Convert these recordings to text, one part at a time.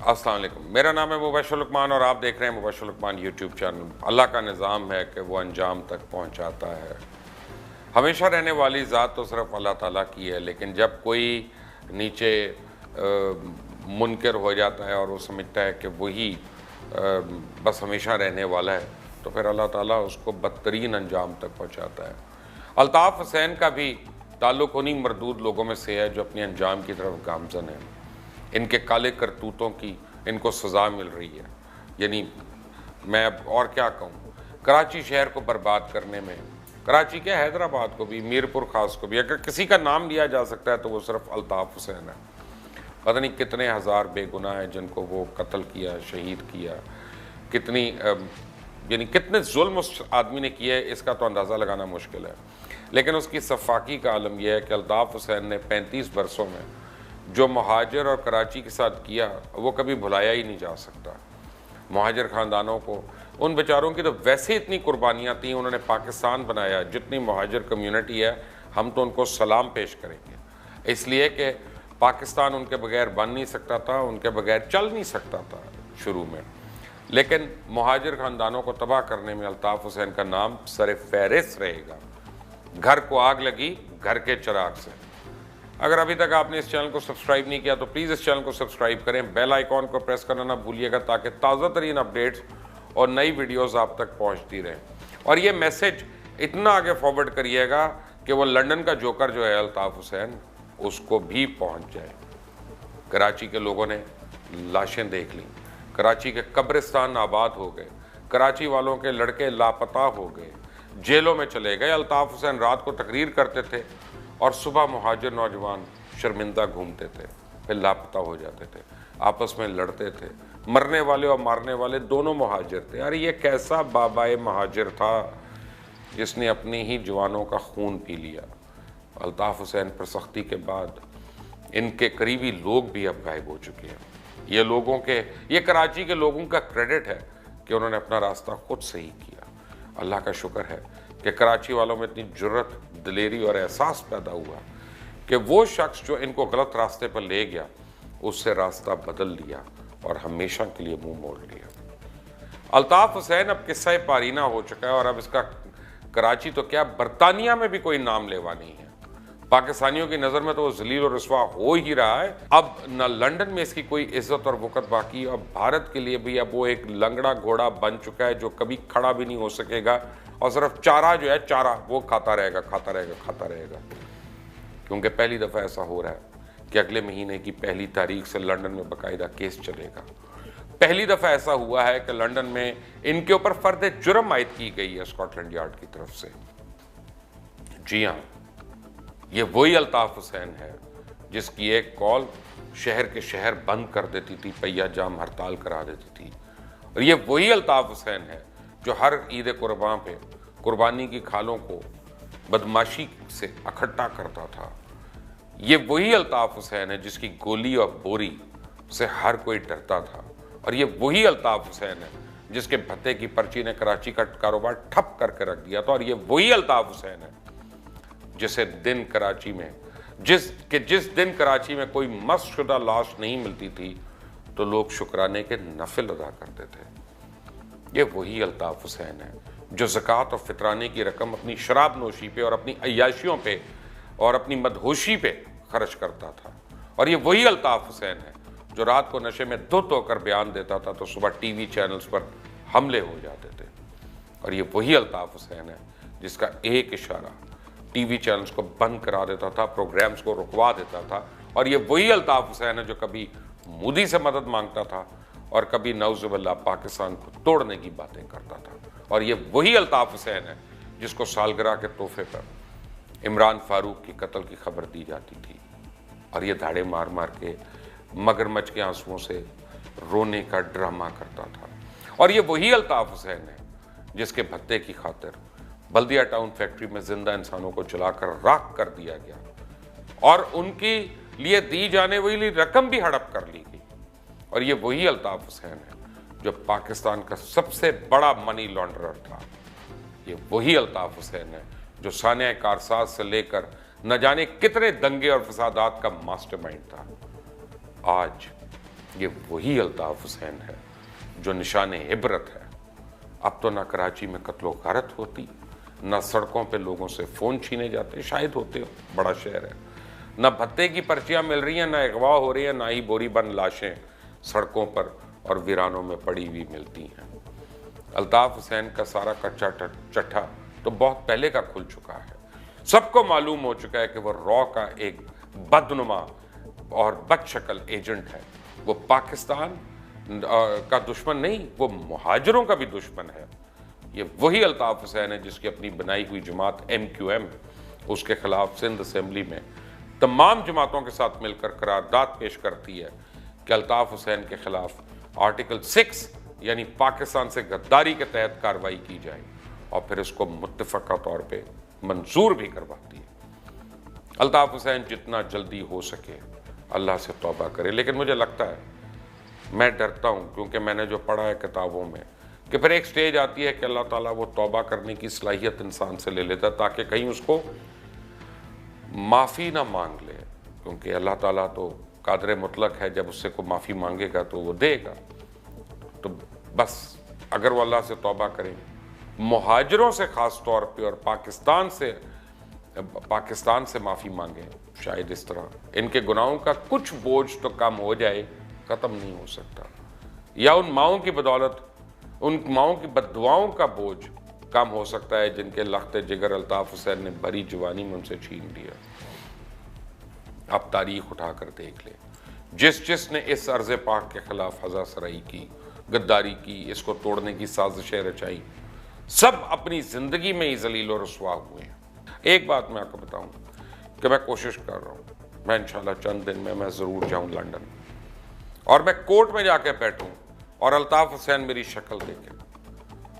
अस्सलाम वालेकुम। मेरा नाम है मुबश्शिर लुकमान और आप देख रहे हैं मुबश्शिर लुकमान यूट्यूब चैनल। अल्लाह का निज़ाम है कि वो अंजाम तक पहुंचाता है। हमेशा रहने वाली ज़ात तो सिर्फ अल्लाह ताला की है, लेकिन जब कोई नीचे मुनकर हो जाता है और वो समझता है कि वही बस हमेशा रहने वाला है, तो फिर अल्लाह ताला उसको बदतरीन अंजाम तक पहुँचाता है। अल्ताफ़ हुसैन का भी ताल्लुक़ उन्हीं मरदूद लोगों में से है जो अपने अंजाम की तरफ गामज़न है। इनके काले करतूतों की इनको सज़ा मिल रही है। यानी मैं अब और क्या कहूँ, कराची शहर को बर्बाद करने में, कराची के हैदराबाद को भी, मीरपुर ख़ास को भी, अगर किसी का नाम लिया जा सकता है तो वो सिर्फ अल्ताफ़ हुसैन है। पता नहीं कितने हज़ार बेगुनाह हैं जिनको वो कत्ल किया, शहीद किया, कितनी यानी कितने जुल्म उस आदमी ने किए, इसका तो अंदाज़ा लगाना मुश्किल है। लेकिन उसकी सफाकी का आलम यह है कि अल्ताफ़ हुसैन ने 35 बरसों में जो महाजर और कराची के साथ किया वो कभी भुलाया ही नहीं जा सकता। महाजर ख़ानदानों को, उन बेचारों की तो वैसे इतनी कुर्बानियाँ थीं, उन्होंने पाकिस्तान बनाया। जितनी महाजर कम्युनिटी है, हम तो उनको सलाम पेश करेंगे, इसलिए कि पाकिस्तान उनके बगैर बन नहीं सकता था, उनके बगैर चल नहीं सकता था शुरू में। लेकिन महाजर ख़ानदानों को तबाह करने में अल्ताफ़ हुसैन का नाम सर फ़हरिस्त रहेगा। घर को आग लगी घर के चिराग से। अगर अभी तक आपने इस चैनल को सब्सक्राइब नहीं किया तो प्लीज़ इस चैनल को सब्सक्राइब करें, बेल आइकॉन को प्रेस करना ना भूलिएगा ताकि ताज़ा तरीन अपडेट्स और नई वीडियोस आप तक पहुंचती रहें। और ये मैसेज इतना आगे फॉरवर्ड करिएगा कि वो लंदन का जोकर जो है अल्ताफ़ हुसैन, उसको भी पहुंच जाए। कराची के लोगों ने लाशें देख ली, कराची के कब्रिस्तान आबाद हो गए, कराची वालों के लड़के लापता हो गए, जेलों में चले गए। अल्ताफ़ हुसैन रात को तकरीर करते थे और सुबह मुहाजिर नौजवान शर्मिंदा घूमते थे, फिर लापता हो जाते थे, आपस में लड़ते थे। मरने वाले और मारने वाले दोनों मुहाजिर थे। अरे ये कैसा बाबाए महाजिर था जिसने अपनी ही जवानों का खून पी लिया। अल्ताफ़ हुसैन पर सख्ती के बाद इनके करीबी लोग भी अब गायब हो चुके हैं। ये कराची के लोगों का क्रेडिट है कि उन्होंने अपना रास्ता खुद सही किया। अल्लाह का शुक्र है कि कराची वालों में इतनी जुर्रत, दिलेरी और एहसास पैदा हुआ कि वो शख्स जो इनको गलत रास्ते पर ले गया, उससे रास्ता बदल लिया और हमेशा के लिए मुंह मोड़ लिया। अल्ताफ़ हुसैन अब किस्सा पारीना हो चुका है और अब इसका कराची तो क्या, बरतानिया में भी कोई नाम लेवा नहीं है। पाकिस्तानियों की नज़र में तो वो जलील और रुसवा हो ही रहा है। अब न लंदन में इसकी कोई इज्जत और वक़्त बाकी, अब भारत के लिए भी अब वो एक लंगड़ा घोड़ा बन चुका है जो कभी खड़ा भी नहीं हो सकेगा और सिर्फ चारा जो है, चारा वो खाता रहेगा, खाता रहेगा, खाता रहेगा। क्योंकि पहली दफ़ा ऐसा हो रहा है कि अगले महीने की 1 तारीख से लंदन में बाकायदा केस चलेगा। पहली दफ़ा ऐसा हुआ है कि लंदन में इनके ऊपर फर्द जुर्म आयद की गई है स्कॉटलैंड यार्ड की तरफ से। जी हाँ, ये वही अल्ताफ़ हुसैन है जिसकी एक कॉल शहर के शहर बंद कर देती थी, पहिया जाम हड़ताल करा देती थी। और ये वही अल्ताफ़ हुसैन है जो हर ईद कुर्बान पे कुर्बानी की खालों को बदमाशी से इकट्ठा करता था। ये वही अल्ताफ़ हुसैन है जिसकी गोली और बोरी से हर कोई डरता था। और ये वही अल्ताफ़ हुसैन है जिसके भत्ते की पर्ची ने कराची का कारोबार ठप करके रख दिया था। और ये वही अल्ताफ़ हुसैन है जिस दिन कराची में कोई मस्शुदा लाश नहीं मिलती थी तो लोग शुक्राने के नफिल अदा करते थे। ये वही अल्ताफ़ हुसैन है जो ज़कात और फितराने की रकम अपनी शराब नोशी पे और अपनी अय्याशियों पे और अपनी मदहोशी पे खर्च करता था। और ये वही अल्ताफ़ हुसैन है जो रात को नशे में धुत होकर बयान देता था तो सुबह टीवी चैनल्स पर हमले हो जाते थे। और ये वही अल्ताफ़ हुसैन है जिसका एक इशारा टीवी चैनल्स को बंद करा देता था, प्रोग्राम्स को रुकवा देता था। और ये वही अल्ताफ़ हुसैन है जो कभी मोदी से मदद मांगता था और कभी नौजुबिल्लाह पाकिस्तान को तोड़ने की बातें करता था। और ये वही अल्ताफ़ हुसैन है जिसको सालगिरह के तोहफे पर इमरान फारूक की कत्ल की खबर दी जाती थी और ये धाड़े मार मार के मगरमच्छ के आंसुओं से रोने का ड्रामा करता था। और ये वही अल्ताफ़ हुसैन है जिसके भत्ते की खातिर बल्दिया टाउन फैक्ट्री में जिंदा इंसानों को जलाकर राख कर दिया गया और उनके लिए दी जाने वाली रकम भी हड़प कर ली गई। और ये वही अल्ताफ़ हुसैन है जो पाकिस्तान का सबसे बड़ा मनी लॉन्ड्रर था। ये वही अल्ताफ़ हुसैन है जो सानिया कारसाज से लेकर न जाने कितने दंगे और फसादात का मास्टरमाइंड था। आज ये वही अल्ताफ़ हुसैन है जो निशान इबरत है। अब तो ना कराची में कत्लो गारत होती, ना सड़कों पे लोगों से फ़ोन छीने जाते, शायद होते हो, बड़ा शहर है, ना भत्ते की पर्चियाँ मिल रही हैं, ना अगवा हो रही है, ना ही बोरी बंद लाशें सड़कों पर और वीरानों में पड़ी हुई मिलती हैं। अल्ताफ़ हुसैन का सारा कच्चा चट्ठा तो बहुत पहले का खुल चुका है। सबको मालूम हो चुका है कि वह रॉ का एक बदनुमा और बदशक्ल एजेंट है। वो पाकिस्तान का दुश्मन नहीं, वो मुहाजिरों का भी दुश्मन है। ये वही अल्ताफ़ हुसैन है जिसकी अपनी बनाई हुई जमात MQM उसके खिलाफ सिंध असेंबली में तमाम जमातों के साथ मिलकर करारदाद पेश करती है कि अल्ताफ़ हुसैन के खिलाफ आर्टिकल 6 यानी पाकिस्तान से गद्दारी के तहत कार्रवाई की जाए, और फिर इसको मुत्तफ़क़ा तौर पे मंजूर भी करवाती है। अल्ताफ़ हुसैन जितना जल्दी हो सके अल्लाह से तौबा करे, लेकिन मुझे लगता है, मैं डरता हूँ क्योंकि मैंने जो पढ़ा है किताबों में कि फिर एक स्टेज आती है कि अल्लाह ताला वो तौबा करने की सलाहियत इंसान से ले लेता ताकि कहीं उसको माफ़ी ना मांग ले, क्योंकि अल्लाह ताला तो कादर मुतलक है, जब उससे को माफ़ी मांगेगा तो वो देगा। तो बस अगर वो अल्लाह से तौबा करें, मुहाजिरों से ख़ास तौर पे और पाकिस्तान से माफ़ी मांगें, शायद इस तरह इनके गुनाहों का कुछ बोझ तो कम हो जाए, ख़त्म नहीं हो सकता, या उन माओं की बदौलत, उन माओं की बद्दुआओं का बोझ कम हो सकता है जिनके लख्ते जिगर अल्ताफ़ हुसैन ने भरी जवानी में उनसे छीन लिया। अब तारीख उठा कर देख ले, जिसने इस अर्ज़ पाक के खिलाफ हज़ा सराई की, गद्दारी की, इसको तोड़ने की साजिशें रचाई, सब अपनी ज़िंदगी में ही ज़लील और रुसवा हुए हैं। एक बात मैं आपको बताऊं कि मैं कोशिश कर रहा हूं, मैं इंशाल्लाह चंद दिन में मैं ज़रूर जाऊं लंदन और मैं कोर्ट में जाके बैठूं और अल्ताफ़ हुसैन मेरी शक्ल देखे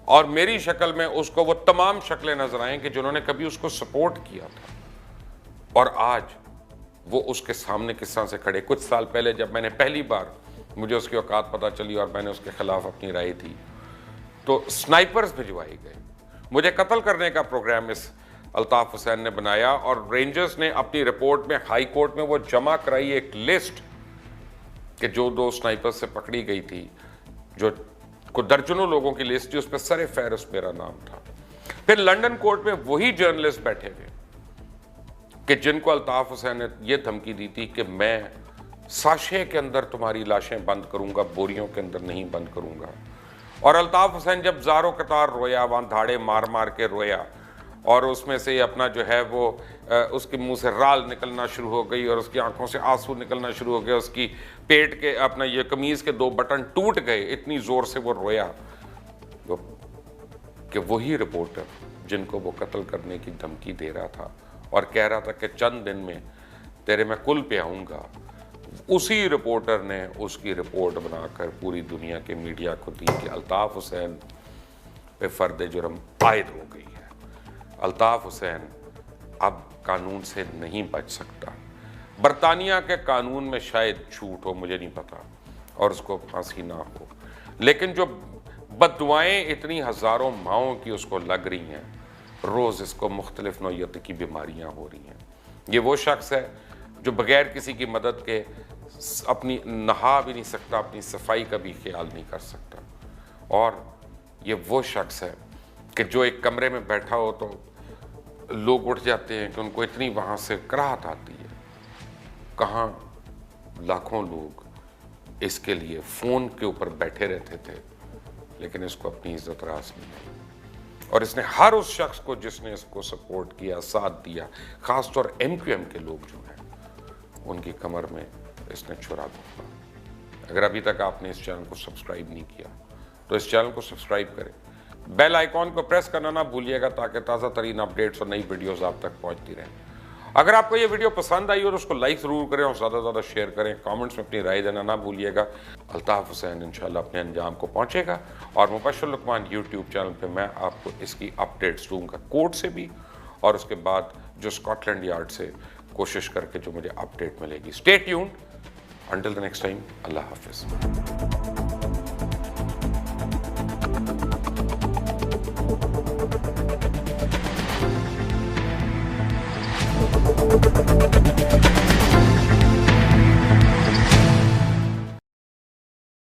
और मेरी शक्ल में उसको वो तमाम शक्लें नजर आएं कि जिन्होंने कभी उसको सपोर्ट किया था और आज वो उसके सामने किस तरह से खड़े। कुछ साल पहले जब मैंने पहली बार मुझे उसकी औकात पता चली और मैंने उसके खिलाफ अपनी राय दी तो स्नाइपर्स भिजवाए गए, मुझे कत्ल करने का प्रोग्राम इस अल्ताफ़ हुसैन ने बनाया और रेंजर्स ने अपनी रिपोर्ट में हाई कोर्ट में वो जमा कराई एक लिस्ट कि जो 2 स्नाइपर्स से पकड़ी गई थी, जो को दर्जनों लोगों की लिस्ट थी, उस पर सरे फहरिस्त मेरा नाम था। फिर लंदन कोर्ट में वही जर्नलिस्ट बैठे थे कि जिनको अल्ताफ़ हुसैन ने यह धमकी दी थी कि मैं साशे के अंदर तुम्हारी लाशें बंद करूंगा, बोरियों के अंदर नहीं बंद करूंगा। और अल्ताफ़ हुसैन जब ज़ारो कतार रोया, वहाँ धाड़े मार मार के रोया और उसमें से अपना जो है वो उसके मुंह से राल निकलना शुरू हो गई और उसकी आंखों से आंसू निकलना शुरू हो गए, उसकी पेट के अपना ये कमीज़ के 2 बटन टूट गए, इतनी ज़ोर से वो रोया वो कि वही रिपोर्टर जिनको वो कत्ल करने की धमकी दे रहा था और कह रहा था कि चंद दिन में तेरे मैं कुल पे आऊँगा, उसी रिपोर्टर ने उसकी रिपोर्ट बनाकर पूरी दुनिया के मीडिया को दी कि अल्ताफ़ हुसैन पे फ़र्द जुर्म आयद हो गई है, अल्ताफ़ हुसैन अब कानून से नहीं बच सकता। बरतानिया के कानून में शायद छूट हो, मुझे नहीं पता, और उसको फांसी ना हो, लेकिन जो बद्दुआएं इतनी हज़ारों माओं की उसको लग रही हैं, रोज़ इसको मुख्तलिफ नौयत की बीमारियां हो रही हैं। ये वो शख्स है जो बग़ैर किसी की मदद के अपनी नहा भी नहीं सकता, अपनी सफाई का भी ख्याल नहीं कर सकता, और ये वो शख्स है कि जो एक कमरे में बैठा हो तो लोग उठ जाते हैं कि उनको इतनी वहाँ से कराहत आती है। कहाँ लाखों लोग इसके लिए फ़ोन के ऊपर बैठे रहते थे, लेकिन इसको अपनी इज्जत रास नहीं आई। और इसने हर उस शख्स को जिसने इसको सपोर्ट किया, साथ दिया, ख़ासतौर MQM के लोग जो हैं, उनकी कमर में इसने छुरा घोंपा। अगर अभी तक आपने इस चैनल को सब्सक्राइब नहीं किया तो इस चैनल को सब्सक्राइब करें, बेल आइकॉन को प्रेस करना ना भूलिएगा ताकि ताज़ा तरीन अपडेट्स और नई वीडियोस आप तक पहुंचती रहें। अगर आपको ये वीडियो पसंद आई हो तो उसको लाइक ज़रूर करें और ज़्यादा से ज़्यादा शेयर करें, कमेंट्स में अपनी राय देना ना भूलिएगा। अल्ताफ़ हुसैन इंशाल्लाह अपने अंजाम को पहुंचेगा और मुबश्शिर लुकमान यूट्यूब चैनल पे मैं आपको इसकी अपडेट्स दूंगा, कोर्ट से भी और उसके बाद जो स्कॉटलैंड यार्ड से कोशिश करके जो मुझे अपडेट मिलेगी। Stay tuned, until the next time, Allah हाफिज़।